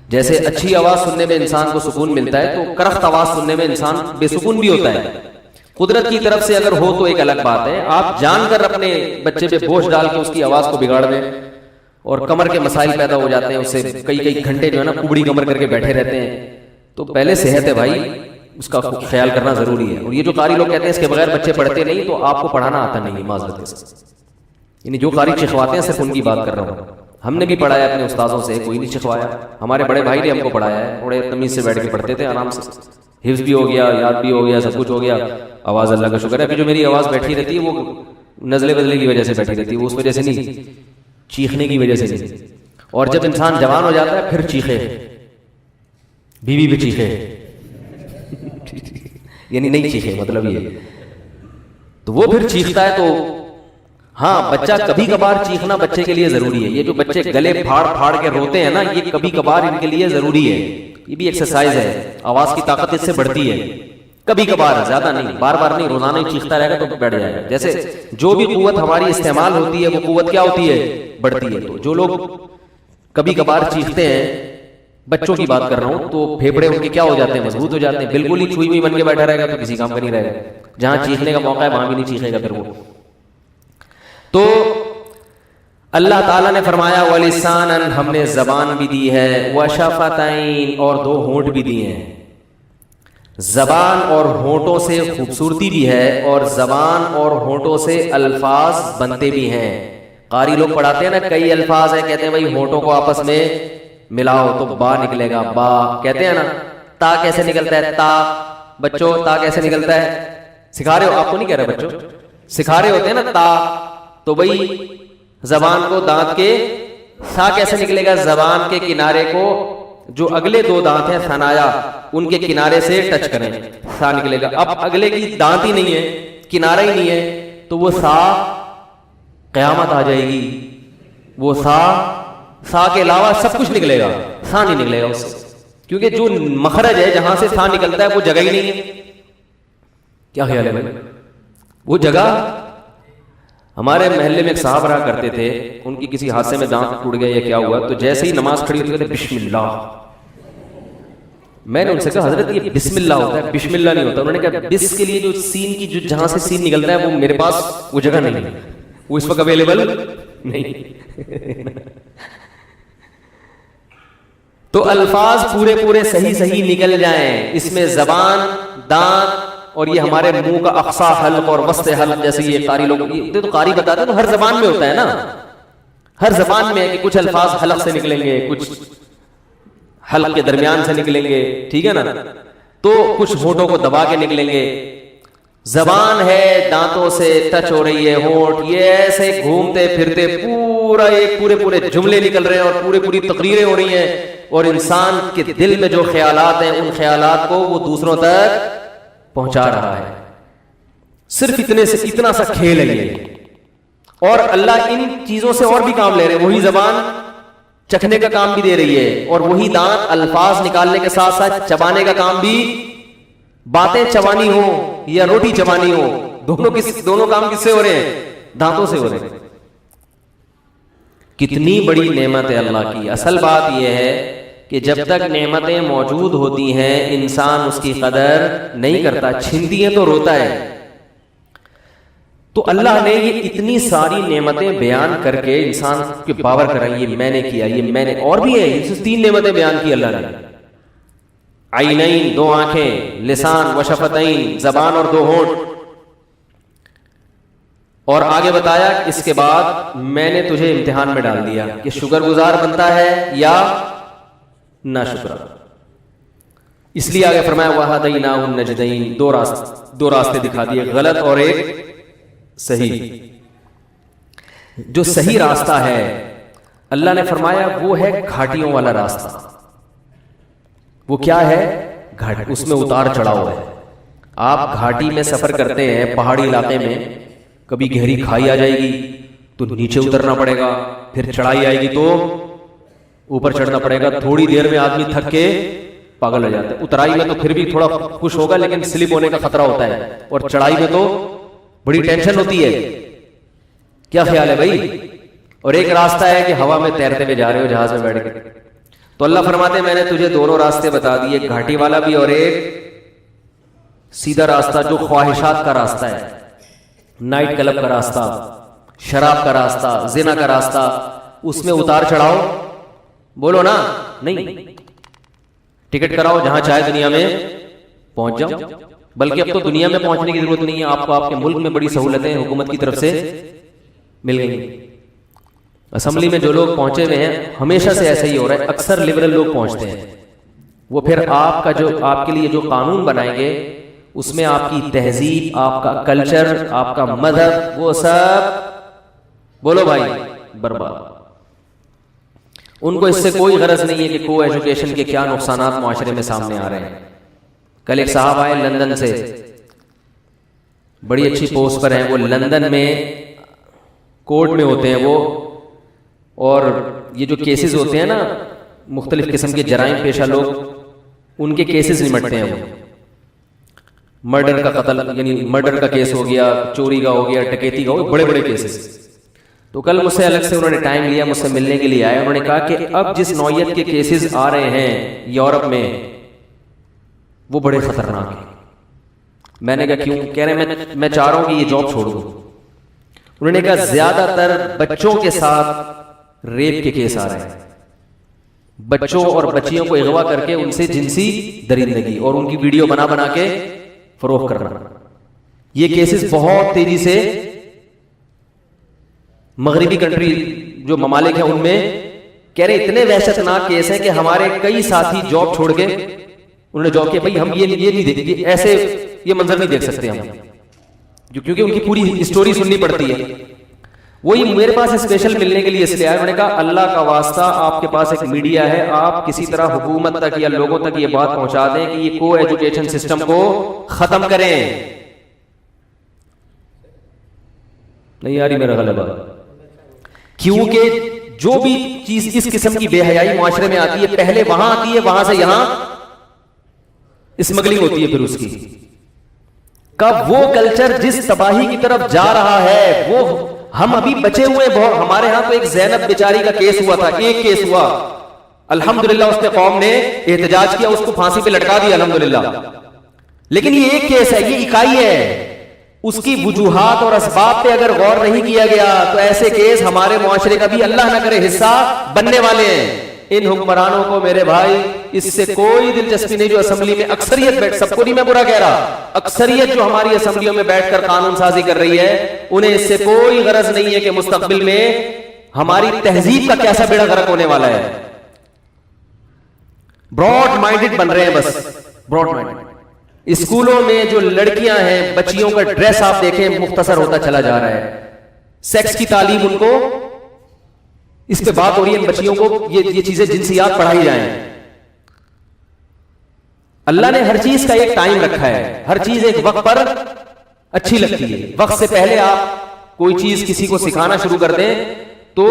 جیسے اچھی آواز سننے میں انسان کو سکون ملتا ہے، تو کرخت آواز سننے میں انسان بے سکون بھی ہوتا ہے۔ قدرت کی طرف سے اگر ہو تو ایک الگ بات ہے، آپ جان کر اپنے بچے پہ بوجھ ڈال کے اس کی آواز کو بگاڑ دیں اور کمر کے مسائل پیدا ہو جاتے ہیں، اس سے کئی گھنٹے جو ہے نا کبڑی کمر کر کے بیٹھے رہتے ہیں، تو پہلے صحت ہے بھائی، اس کا خیال کرنا ضروری ہے۔ اور یہ جو قاری لوگ کہتے ہیں اس کے بغیر بچے پڑھتے نہیں، تو آپ کو پڑھانا آتا نہیں، معذرت سے، یعنی جو قاری چکھواتے ہیں صرف ان کی بات کر رہا ہوں۔ ہم نے بھی پڑھایا اپنے استاذوں سے، کوئی نہیں چکھوایا، ہمارے بڑے بھائی نے ہم کو پڑھایا ہے، بڑے تمیز سے بیٹھ کے پڑھتے تھے آرام سے، حفظ بھی ہو گیا، یاد بھی ہو گیا، سب کچھ ہو گیا، آواز اللہ کا شکر ہے۔ ابھی جو میری آواز بیٹھی رہتی ہے وہ نزلے بدلے کی وجہ سے بیٹھی رہتی ہے، وہ اس وجہ سے نہیں، چیخنے کی وجہ سے نہیں۔ اور جب انسان جوان ہو جاتا ہے پھر چیخے، بیوی بھی چیخے، یعنی نہیں چیخے مطلب یہ، تو وہ پھر چیختا ہے۔ تو ہاں بچہ کبھی کبھار چیخنا بچے کے لیے ضروری ہے، یہ جو بچے گلے پھاڑ پھاڑ کے روتے ہیں نا، یہ کبھی کبھار ان کے لیے ضروری ہے، یہ بھی ایکسرسائز ہے، آواز کی طاقت اس سے بڑھتی ہے، کبھی کبھار، زیادہ نہیں، بار بار نہیں، روزانہ ہی چیختا رہے گا تو بیٹھ جائے گا۔ جیسے جو بھی قوت ہماری استعمال ہوتی ہے وہ قوت کیا ہوتی ہے، بڑھتی ہے۔ تو جو لوگ کبھی کبھار چیختے ہیں، بچوں کی بات کر رہا ہوں، تو پھیپڑے ان کے کیا ہو جاتے ہیں، مضبوط ہو جاتے ہیں، بالکل ہی چھوئی ہوئی بن کے بیٹھا رہے گا تو کسی کام کا نہیں رہے گا، جہاں چیخنے کا موقع ہے وہاں بھی نہیں چیخے گا پھر وہ۔ تو اللہ تعالیٰ نے فرمایا وَلِسَانًا، ہم نے زبان بھی دی ہے، وَشَفَتَيْن، اور 2 ہونٹ بھی دیے ہیں۔ زبان اور ہونٹوں سے خوبصورتی بھی ہے، اور زبان اور ہونٹوں سے الفاظ بنتے بھی ہیں۔ قاری لوگ پڑھاتے ہیں نا، کئی الفاظ ہیں، کہتے ہیں بھائی ہونٹوں کو آپس میں ملاؤ تو با نکلے گا، با کہتے ہیں نا۔ تا کیسے نکلتا ہے؟ تا بچوں، تا کیسے نکلتا ہے؟ سکھا رہے ہو؟ آپ کو نہیں کہہ رہے بچوں، سکھا رہے ہوتے ہیں نا تا، تو بھائی زبان کو دانت کے سا کیسے نکلے گا؟ زبان کے کنارے کو جو اگلے 2 دانت ہیں ثنایا، ان کے کنارے سے ٹچ کریں، سا نکلے گا۔ اب اگلے کی دانت ہی نہیں ہے، کنارہ ہی نہیں ہے، تو وہ سا قیامت آ جائے گی، وہ سا کے علاوہ سب کچھ نکلے گا، سا نہیں نکلے گا اس سے، کیونکہ جو مخرج ہے جہاں سے سا نکلتا ہے وہ جگہ ہی نہیں ہے۔ کیا خیال ہے بھائی؟ وہ جگہ، ہمارے محلے میں ایک صاحب رہا کرتے تھے، ان کی کسی حادثے میں دانت ٹوٹ گیا یا کیا ہوا، تو جیسے ہی نماز کھڑی ہوتی ہے بسم اللہ۔ میں نے ان سے کہا حضرت یہ بسم اللہ ہوتا ہے، بسم اللہ نہیں ہوتا۔ انہوں نے کہا بس کے لیے جو سین کی جو جہاں سے سین نکلتا ہے وہ میرے پاس وہ جگہ نہیں ہے، وہ اس وقت اویلیبل نہیں۔ تو الفاظ پورے پورے صحیح نکل جائیں، اس میں زبان، دانت، اور یہ ہمارے منہ کا اقصا حلق اور وسط حلق، جیسے یہ قاری لوگ، یہ تو قاری بتاتے ہیں، تو ہر زبان میں ہوتا ہے نا، ہر زبان میں ہے کہ کچھ الفاظ حلق سے نکلیں گے، کچھ حلق کے درمیان سے نکلیں گے، ٹھیک ہے نا، تو کچھ ہونٹوں کو دبا کے نکلیں گے۔ زبان ہے دانتوں سے ٹچ ہو رہی ہے، ہونٹ یہ ایسے گھومتے پھرتے پورا ایک پورے جملے نکل رہے ہیں، اور پوری تقریریں ہو رہی ہیں، اور انسان کے دل میں جو خیالات ہیں ان خیالات کو وہ دوسروں تک پہنچا رہا ہے۔ صرف اتنا سا کھیل ہے یہ، اور اللہ ان چیزوں سے اور بھی کام لے رہے ہیں۔ وہی زبان چکھنے کا کام بھی دے رہی ہے، اور وہی دانت الفاظ نکالنے کے ساتھ ساتھ چبانے کا کام بھی، باتیں چبانی ہو یا روٹی چبانی ہو، دونوں کام کس سے ہو رہے ہیں؟ دانتوں سے ہو رہے ہیں۔ کتنی بڑی نعمت ہے اللہ کی۔ اصل بات یہ ہے کہ جب تک نعمتیں موجود ہوتی ہیں انسان اس کی قدر نہیں کرتا، چھنتی ہیں تو روتا ہے۔ تو اللہ نے یہ اتنی ساری نعمتیں بیان کر کے انسان کے باور کرائیں، یہ میں نے کیا، یہ میں نے، اور بھی ہے، اس 3 نعمتیں بیان کی اللہ نے۔ عینین، 2 آنکھیں، لسان و شفتین، زبان اور 2 ہونٹ، اور آگے بتایا اس کے بعد میں نے تجھے امتحان میں ڈال دیا کہ شکر گزار بنتا ہے یا نہ شکر۔ اس لیے آگے فرمایا وَهَدَيْنَاهُ النَّجْدَيْنِ، 2 راستے دکھا دیے، غلط اور ایک صحیح۔ جو صحیح راستہ ہے اللہ نے فرمایا وہ ہے گھاٹیوں والا راستہ۔ وہ کیا ہے؟ گھاٹی، اس میں اتار چڑھاؤ ہے۔ آپ گھاٹی میں سفر کرتے ہیں، پہاڑی علاقے میں، کبھی گہری کھائی آ جائے گی تو نیچے اترنا پڑے گا، پھر چڑھائی آئے گی تو اوپر چڑھنا پڑے گا، تھوڑی دیر میں آدمی تھک کے پاگل ہو جاتا ہے۔ اترائی میں تو پھر بھی تھوڑا خوش ہوگا، لیکن سلپ ہونے کا خطرہ ہوتا ہے، اور چڑھائی میں تو بڑی ٹینشن ہوتی ہے۔ کیا خیال ہے بھائی؟ اور ایک راستہ ہے کہ ہوا میں تیرتے ہوئے جا رہے ہو جہاز میں بیٹھ کے۔ تو اللہ فرماتے ہیں میں نے تجھے 2 راستے بتا دیے، ایک گھاٹی والا بھی اور ایک سیدھا راستہ جو خواہشات کا راستہ ہے، نائٹ کلب کا راستہ، شراب کا راستہ، زنا کا راستہ، اس میں اتار چڑھاؤ بولو نا نہیں، ٹکٹ کراؤ جہاں چاہے دنیا میں پہنچ جاؤ۔ بلکہ اب تو دنیا میں پہنچنے کی ضرورت نہیں ہے، آپ کو آپ کے ملک میں بڑی سہولتیں حکومت کی طرف سے مل گئی۔ اسمبلی میں جو لوگ پہنچے ہوئے ہیں ہمیشہ سے ایسا ہی ہو رہا ہے، اکثر لبرل لوگ پہنچتے ہیں، وہ پھر آپ کے لیے جو قانون بنائیں گے اس میں آپ کی تہذیب، آپ کا کلچر، آپ کا مذہب، وہ سب بولو بھائی برباد۔ ان کو اس سے کوئی غرض نہیں ہے کہ کو ایجوکیشن کے کیا نقصانات معاشرے میں سامنے آ رہے ہیں۔ کل ایک صاحب آئے لندن سے، بڑی اچھی پوسٹ پر ہیں وہ، لندن میں کورٹ میں ہوتے ہیں وہ، اور یہ جو کیسز ہوتے ہیں نا مختلف قسم کے جرائم پیشہ لوگ، ان کے کیسز نمٹتے ہیں وہ، مرڈر کا قتل، یعنی مرڈر کا کیس ہو گیا، چوری کا ہو گیا، ڈکیتی کا ہو گیا، بڑے بڑے کیسز۔ تو کل مجھ سے الگ سے انہوں نے ٹائم لیا، مجھ سے ملنے کے لیے آئے، انہوں نے کہا کہ اب جس نوعیت کے کیسز آ رہے ہیں یورپ میں وہ بڑے خطرناک ہیں۔ میں نے کہا کیوں؟ کہہ رہے ہیں میں چاہ رہا ہوں کہ یہ جاب چھوڑ دوں۔ انہوں نے کہا زیادہ تر بچوں کے ساتھ ریپ کے کیس آ رہے ہیں، بچوں اور بچیوں کو اغوا کر کے ان سے جنسی درندگی اور ان کی ویڈیو بنا بنا کے فروخت کرنا، یہ کیسز بہت تیزی سے مغربی کنٹری جو ممالک ہیں ان میں کہہ رہے اتنے وحشتناک کیس ہیں کہ ہمارے کئی ساتھی جاب چھوڑ کے انہوں نے جاب کیا، بھائی ہم یہ نہیں دیکھ گے، ایسے یہ منظر نہیں دیکھ سکتے ہم، کیونکہ ان کی پوری اسٹوری سننی پڑتی ہے۔ وہی میرے پاس اسپیشل ملنے کے لیے اس لیے آئے، انہوں نے کہا اللہ کا واسطہ آپ کے پاس ایک میڈیا ہے، آپ کسی طرح حکومت تک یا لوگوں تک یہ بات پہنچا دیں کہ یہ کو ایجوکیشن سسٹم کو ختم کریں۔ نہیں آ رہی میرا غلبہ، کیونکہ جو بھی چیز اس قسم کی بے حیائی معاشرے میں آتی ہے پہلے وہاں آتی ہے، وہاں سے یہاں اسمگلنگ ہوتی ہے، پھر اس کی کا وہ کلچر جس تباہی کی طرف جا رہا ہے وہ ہم ابھی بچے ہوئے بہت۔ ہمارے ہاں تو ایک زینب بیچاری کا کیس ہوا تھا، ایک کیس ہوا، الحمدللہ اس نے قوم نے احتجاج کیا، اس کو پھانسی پہ لٹکا دیا الحمدللہ، لیکن یہ ایک کیس ہے، یہ اکائی ہے، اس کی وجوہات اور اسباب پہ اگر غور نہیں کیا گیا تو ایسے کیس ہمارے معاشرے کا بھی اللہ نہ کرے حصہ بننے والے ہیں۔ ان حکمرانوں کو میرے بھائی اس سے کوئی دلچسپی نہیں جو اسمبلی میں اکثریت بیٹھ، سب کو نہیں میں برا کہہ رہا، اکثریت جو ہماری اسمبلیوں میں بیٹھ کر قانون سازی کر رہی ہے انہیں اس سے کوئی غرض نہیں ہے کہ مستقبل میں ہماری تہذیب کا کیسا بیڑا غرق ہونے والا ہے۔ براڈ مائنڈڈ بن رہے ہیں، بس براڈ مائنڈڈ۔ اسکولوں میں جو لڑکیاں ہیں، بچیوں کا ڈریس آپ دیکھیں مختصر ہوتا چلا جا رہا ہے، سیکس کی تعلیم ان کو، اس پہ بات ہو رہی ہے، بچیوں کو یہ چیزیں جنسیات پڑھائی جائیں۔ اللہ نے ہر چیز کا ایک ٹائم رکھا ہے، ہر چیز ایک وقت پر اچھی لگتی ہے، وقت سے پہلے آپ کوئی چیز کسی کو سکھانا شروع کر دیں تو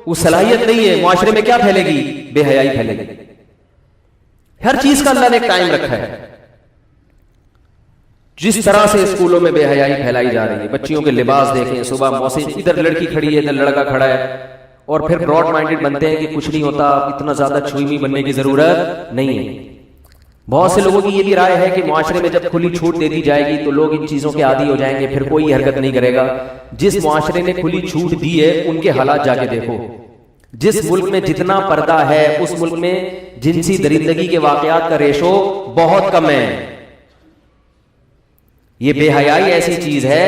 وہ صلاحیت نہیں ہے، معاشرے میں کیا پھیلے گی؟ بے حیائی پھیلے گی۔ ہر چیز کا اللہ نے ایک ٹائم رکھا ہے۔ جس طرح سے اسکولوں میں بے حیائی پھیلائی جا رہی ہے، بچیوں کے لباس دیکھیں، صبح موسیقی، ادھر لڑکی کھڑی ہے ادھر لڑکا کھڑا ہے، اور پھر براڈ مائنڈڈ بنتے ہیں کہ کچھ نہیں ہوتا، اتنا زیادہ چھوئی ہوئی بننے کی ضرورت نہیں ہے۔ بہت سے لوگوں کی یہ بھی رائے ہے کہ معاشرے میں جب کھلی چھوٹ دے دی جائے گی تو لوگ ان چیزوں کے عادی ہو جائیں گے، پھر کوئی حرکت نہیں کرے گا۔ جس معاشرے نے کھلی چھوٹ دی ہے ان کے حالات جا کے دیکھو، جس ملک میں جتنا پردہ ہے اس ملک میں جنسی درندگی کے واقعات کا ریشو بہت کم ہے۔ یہ بے حیائی ایسی چیز ہے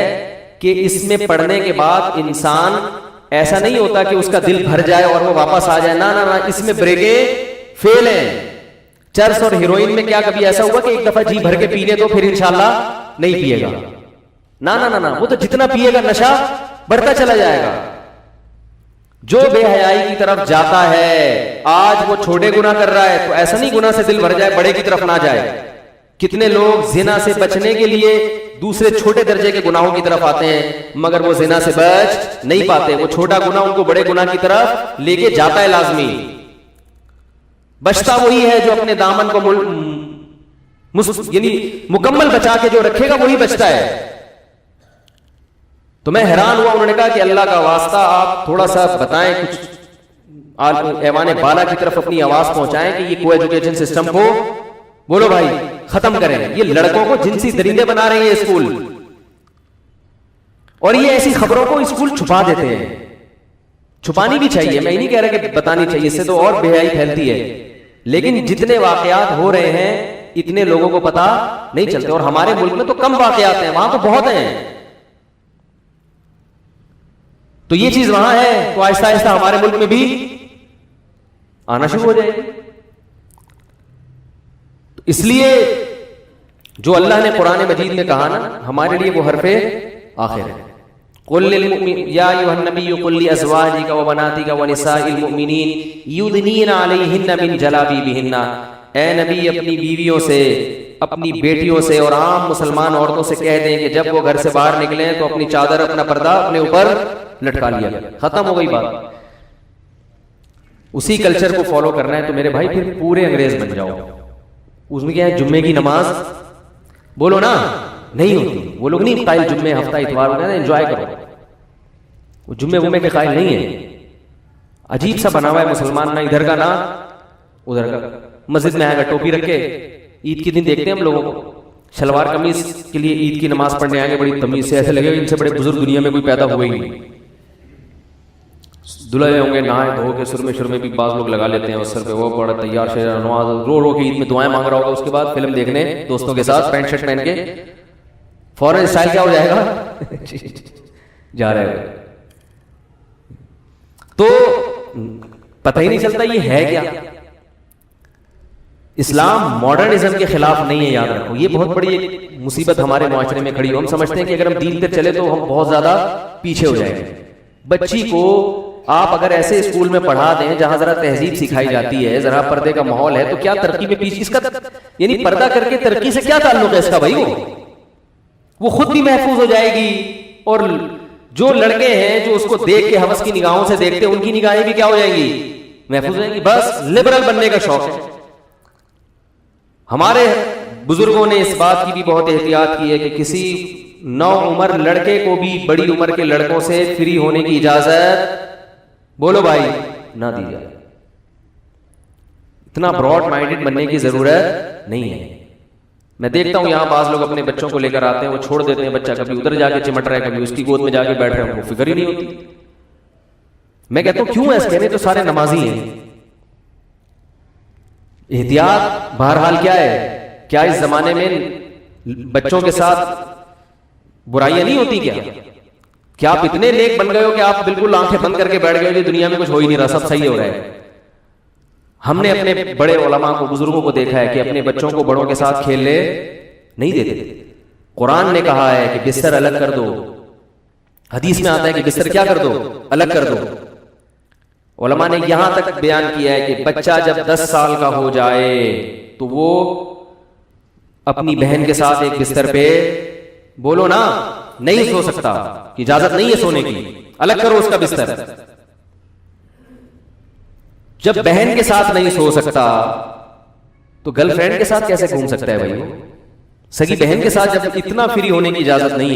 کہ اس میں پڑھنے کے بعد انسان ایسا نہیں ہوتا کہ اس کا دل بھر جائے اور وہ واپس آ جائے، نہ نہ نہ، اس میں بریکیں فیل ہیں۔ چرس اور ہیروئن میں کیا کبھی ایسا ہوا کہ ایک دفعہ جی بھر کے پینے تو پھر انشاءاللہ نہیں پیے گا؟ نہ نہ نہ، وہ تو جتنا پیے گا نشہ بڑھتا چلا جائے گا۔ جو بے حیائی کی طرف جاتا ہے، آج وہ چھوٹے گناہ کر رہا ہے تو ایسا نہیں گناہ سے دل بھر جائے بڑے کی طرف نہ جائے۔ کتنے لوگ زنا سے بچنے کے لیے دوسرے چھوٹے درجے کے گناہوں کی طرف آتے ہیں مگر وہ زنا سے بچ نہیں پاتے، وہ چھوٹا گناہ ان کو بڑے گناہ کی طرف لے کے جاتا ہے لازمی۔ بچتا وہی ہے جو اپنے دامن کو یعنی مکمل بچا کے جو رکھے گا وہی بچتا ہے۔ تو میں حیران ہوا، انہوں نے کہا کہ اللہ کا واسطہ آپ تھوڑا سا بتائیں، کچھ ایوان بالا کی طرف اپنی آواز پہنچائیں کہ یہ کو ایجوکیشن سسٹم کو بولو بھائی ختم کریں۔ یہ لڑکوں کو جنسی درندے بنا رہے ہیں اسکول، اور یہ ایسی خبروں کو اسکول چھپا دیتے ہیں۔ چھپانی بھی چاہیے، میں یہ نہیں کہہ رہا کہ بتانی چاہیے، اس سے تو اور بے حیائی پھیلتی ہے، لیکن جتنے واقعات ہو رہے ہیں اتنے لوگوں کو پتا نہیں چلتے، اور ہمارے ملک میں تو کم واقعات ہیں، وہاں تو بہت ہیں۔ تو یہ چیز وہاں ہے تو آہستہ آہستہ ہمارے ملک میں بھی آنا شروع ہو جائے گی۔ اس لیے جو اللہ نے قرآن مجید میں کہا نا، ہمارے لیے وہ حرف آخر ہے۔ قل للمؤمن یا ایھا النبی قل لازواجک وبناتک ونساء المؤمنین یدنین علیہن من جلابیبہن، اے نبی اپنی بیویوں سے، اپنی بیٹیوں سے اور عام مسلمان عورتوں سے کہہ دیں کہ جب وہ گھر سے باہر نکلیں تو اپنی چادر، اپنا پردہ اپنے اوپر لٹکا لیا۔ ختم ہو گئی بات۔ اسی کلچر کو فالو کرنا ہے تو میرے بھائی پھر پورے انگریز بن جاؤ۔ اس میں کیا ہے، جمعے کی نماز بولو نا نہیں ہوتی، وہ لوگ نہیں قائل جمعے ہفتہ اتوار ہوتا ہے انجوائے کرو، وہ جمعے کے قائل نہیں ہے۔ عجیب سا بنا ہوا ہے مسلمان، نہ ادھر کا نہ ادھر کا، مسجد میں آئے گا ٹوپی رکھ کے، عید کے دن دیکھتے ہیں ہم لوگوں کو شلوار قمیص کے لیے عید کی نماز پڑھنے آئیں گے بڑی تمیز سے, ایسے لگے گا ان سے بڑے بزرگ دنیا میں کوئی پیدا ہوا ہی نہیں. دلہے ہوں گے نہائے دھو کے, سرمے بھی بعض لوگ لگا لیتے ہیں اس سر پہ, وہ بڑا تیار شہر نماز رو کے عید میں دعائیں مانگ رہا ہوگا. اس کے بعد فلم دیکھنے دوستوں کے ساتھ پینٹ شرٹ پہن کے فوراً اسٹائل کیا ہو جائے گا, جا رہے ہیں. تو پتہ ہی نہیں چلتا یہ ہے کیا. اسلام ماڈرنزم کے خلاف نہیں ہے, یاد رکھو. یہ بہت بڑی ایک مصیبت ہمارے معاشرے میں کھڑی ہو. ہم سمجھتے ہیں کہ اگر ہم دین پہ چلے تو ہم بہت زیادہ پیچھے ہو جائیں گے. بچی کو آپ اگر ایسے اسکول میں پڑھا دیں جہاں ذرا تہذیب سکھائی جاتی ہے, ذرا پردے کا ماحول ہے, تو کیا ترقی میں پیچھے اس کا یعنی پردہ کر کے ترقی سے کیا تعلق ہے اس کا بھائی. وہ خود بھی محفوظ ہو جائے گی, اور جو لڑکے ہیں جو اس کو دیکھ کے ہوس کی نگاہوں سے دیکھتے ہیں ان کی نگاہیں بھی کیا ہو جائیں گی, محفوظ ہو جائیں گی. بس لبرل بننے کا شوق ہے. ہمارے بزرگوں نے اس بات کی بھی بہت احتیاط کی ہے کہ کسی نو عمر لڑکے کو بھی بڑی عمر کے لڑکوں سے فری ہونے کی اجازت, بولو بھائی, نہ دی جائے. اتنا براڈ مائنڈڈ بننے کی ضرورت نہیں ہے. میں دیکھتا ہوں یہاں بعض لوگ اپنے بچوں کو لے کر آتے ہیں, وہ چھوڑ دیتے ہیں بچہ کبھی ادھر جا کے چمٹ رہا ہے, کبھی اس کی گود میں جا کے بیٹھ رہے ہیں, وہ فکر ہی نہیں ہوتی. میں کہتا ہوں کیوں ایسے کہنے, تو سارے نمازی ہیں. احتیاط بہرحال کیا ہے, کیا اس زمانے میں بچوں کے ساتھ برائیاں نہیں ہوتی کیا؟ کیا آپ اتنے نیک بن گئے ہو کہ آپ بالکل آنکھیں بند کر کے بیٹھ گئے ہو کہ دنیا میں کچھ ہو ہی نہیں رہا, سب صحیح ہو رہا ہے؟ ہم نے اپنے بڑے علماء کو, بزرگوں کو دیکھا ہے کہ اپنے بچوں کو بڑوں کے ساتھ کھیلنے نہیں دیتے. قرآن نے کہا ہے کہ بستر الگ کر دو, حدیث میں آتا ہے کہ بستر کیا کر دو, الگ کر دو. علماء نے یہاں تک بیان کیا ہے کہ بچہ جب 10 سال کا ہو جائے تو وہ اپنی بہن کے ساتھ ایک بستر پہ, بولو نا, نہیں سو سکتا, اجازت نہیں ہے سونے کی, الگ کرو اس کا بستر. جب بہن کے ساتھ نہیں سو سکتا تو گرل فرینڈ کے ساتھ کیسے گھوم سکتا ہے بھائی؟ سگی بہن کے ساتھ جب اتنا فری ہونے کی اجازت نہیں ہے